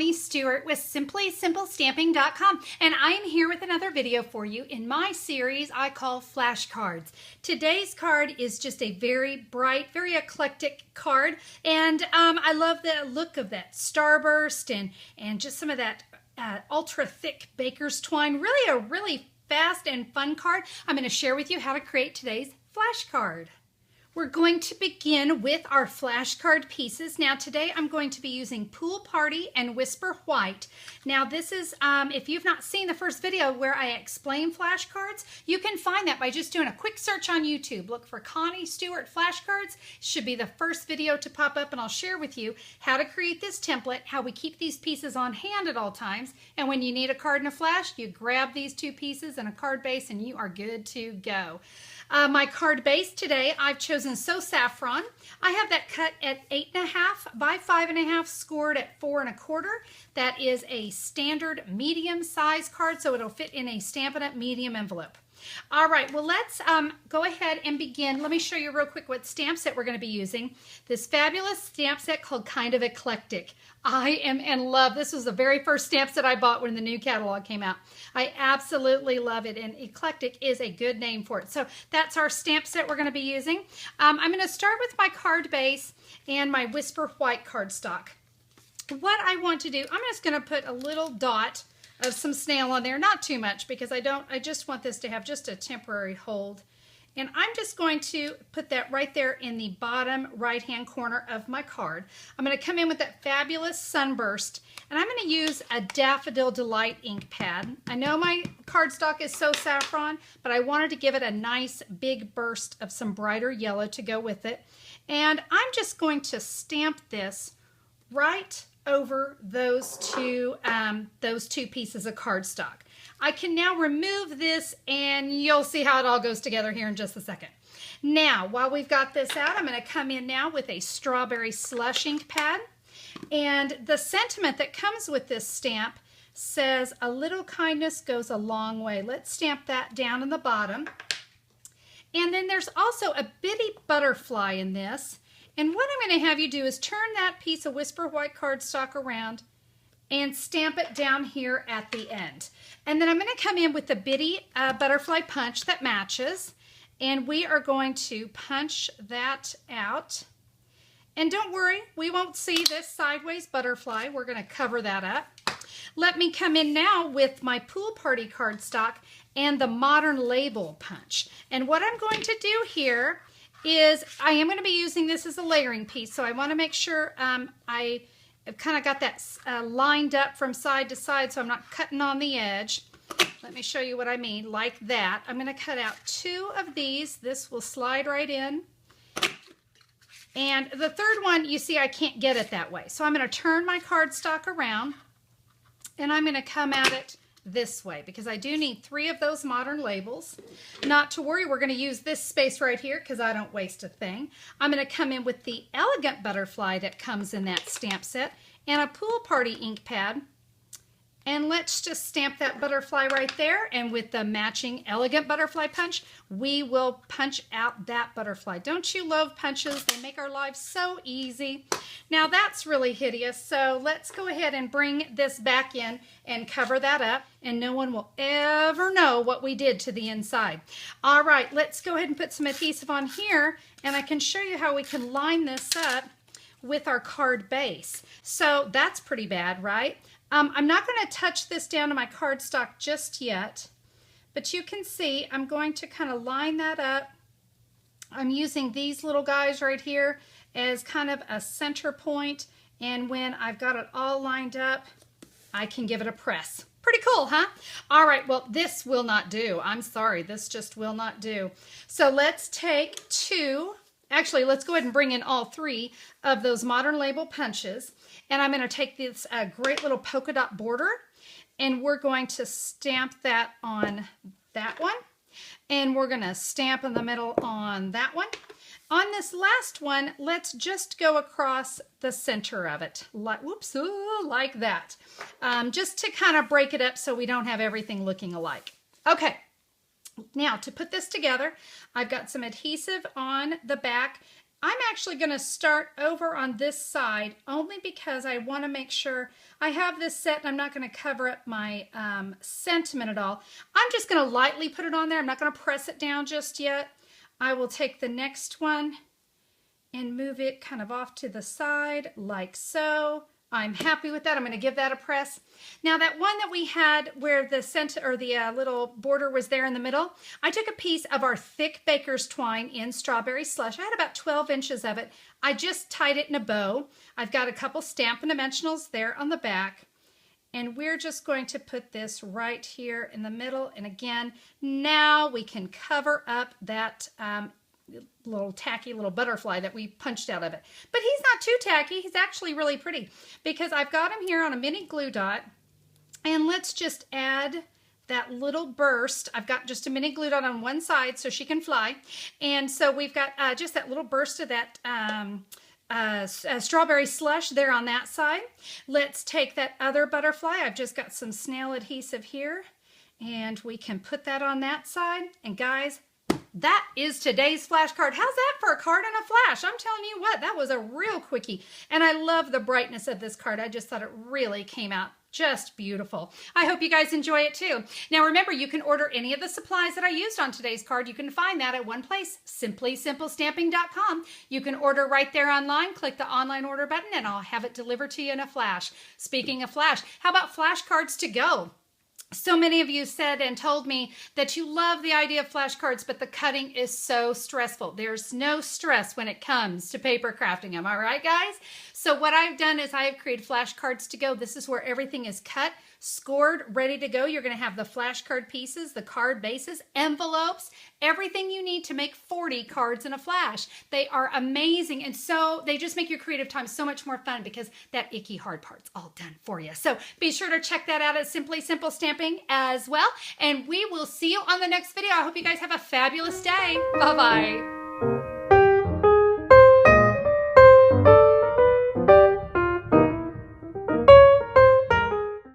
Connie Stewart with SimplySimpleStamping.com, and I am here with another video for you in my series I call flashcards. Today's card is just a very bright, very eclectic card, and I love the look of that starburst and just some of that ultra thick baker's twine. Really a really fast and fun card. I'm going to share with you how to create today's flashcard. We're going to begin with our flashcard pieces. Now today I'm going to be using Pool Party and Whisper White. Now this is, if you've not seen the first video where I explain flashcards, you can find that by just doing a quick search on YouTube. Look for Connie Stewart flashcards. Should be the first video to pop up, and I'll share with you how to create this template, how we keep these pieces on hand at all times, and when you need a card and a flash, you grab these two pieces and a card base and you are good to go. My card base today, I've chosen Saffron. I have that cut at 8.5 by 5.5, scored at 4 1/4. That is a standard medium size card, so it'll fit in a Stampin' Up! Medium envelope. All right, well, let's go ahead and begin. Let me show you real quick what stamp set we're going to be using. This fabulous stamp set called Kinda Eclectic. I am in love. This was the very first stamp set I bought when the new catalog came out. I absolutely love it, and Eclectic is a good name for it. So that's our stamp set we're going to be using. I'm going to start with my card base and my Whisper White cardstock. What I want to do, I'm just going to put a little dot of some snail on there, not too much, because I just want this to have just a temporary hold. And I'm just going to put that right there in the bottom right hand corner of my card. I'm going to come in with that fabulous sunburst, and I'm going to use a Daffodil Delight ink pad. I know my cardstock is so saffron, but I wanted to give it a nice big burst of some brighter yellow to go with it. And I'm just going to stamp this right over those two pieces of cardstock. I can now remove this, and you'll see how it all goes together here in just a second. Now, while we've got this out, I'm going to come in now with a Strawberry Slush ink pad. And the sentiment that comes with this stamp says, "A little kindness goes a long way." Let's stamp that down in the bottom. And then there's also a bitty butterfly in this. And what I'm going to have you do is turn that piece of Whisper White cardstock around and stamp it down here at the end. And then I'm going to come in with the bitty butterfly punch that matches, and we are going to punch that out. And don't worry, we won't see this sideways butterfly. We're going to cover that up. Let me come in now with my Pool Party cardstock and the Modern Label punch. And what I'm going to do here is I am going to be using this as a layering piece, so I want to make sure I've kind of got that lined up from side to side so I'm not cutting on the edge. Let me show you what I mean, like that. I'm going to cut out 2 of these. This will slide right in. And the third one, you see, I can't get it that way. So I'm going to turn my cardstock around, and I'm going to come at it this way, because I do need 3 of those modern labels. Not to worry, we're going to use this space right here because I don't waste a thing. I'm going to come in with the elegant butterfly that comes in that stamp set and a Pool Party ink pad. And let's just stamp that butterfly right there, and with the matching elegant butterfly punch, we will punch out that butterfly. Don't you love punches? They make our lives so easy. Now that's really hideous, so let's go ahead and bring this back in and cover that up, and no one will ever know what we did to the inside. All right, let's go ahead and put some adhesive on here, and I can show you how we can line this up with our card base. So that's pretty bad, right? I'm not going to touch this down to my cardstock just yet, but you can see I'm going to kind of line that up. I'm using these little guys right here as kind of a center point, and when I've got it all lined up, I can give it a press. Pretty cool, huh? All right, well, this will not do. I'm sorry, this just will not do. So let's take 2. Actually, let's go ahead and bring in all 3 of those Modern Label punches. And I'm going to take this great little polka dot border, and we're going to stamp that on that one. And we're going to stamp in the middle on that one. On this last one, let's just go across the center of it. Like, whoops, like that. Just to kind of break it up so we don't have everything looking alike. Okay. Now, to put this together, I've got some adhesive on the back I'm actually going to start over on this side only because I want to make sure I have this set and I'm not going to cover up my sentiment at all. I'm just going to lightly put it on there. I'm not going to press it down just yet. I will take the next one and move it kind of off to the side like so. I'm happy with that. I'm going to give that a press. Now that one that we had where the center or the little border was there in the middle, I took a piece of our thick baker's twine in Strawberry Slush. I had about 12 inches of it. I just tied it in a bow. I've got a couple Stampin Dimensionals there on the back. And we're just going to put this right here in the middle. And again, now we can cover up that little tacky little butterfly that we punched out of it. But he's not too tacky. He's actually really pretty because I've got him here on a mini glue dot. And let's just add that little burst. I've got just a mini glue dot on one side so she can fly. And so we've got just that little burst of that Strawberry Slush there on that side. Let's take that other butterfly. I've just got some SNAIL adhesive here. And we can put that on that side. And guys, that is today's flash card. How's that for a card and a flash? I'm telling you what, that was a real quickie. And I love the brightness of this card. I just thought it really came out just beautiful. I hope you guys enjoy it too. Now remember, you can order any of the supplies that I used on today's card. You can find that at one place, simplysimplestamping.com. You can order right there online. Click the online order button and I'll have it delivered to you in a flash. Speaking of flash, how about flashcards to go? So many of you said and told me that you love the idea of flashcards, but the cutting is so stressful. There's no stress when it comes to paper crafting. Am I right, guys? So what I've done is I have created flashcards to go. This is where everything is cut, scored, ready to go. You're going to have the flashcard pieces, the card bases, envelopes, everything you need to make 40 cards in a flash. They are amazing, and so they just make your creative time so much more fun because that icky hard part's all done for you. So be sure to check that out at Simply Simple Stamping as well, and we will see you on the next video. I hope you guys have a fabulous day. Bye-bye.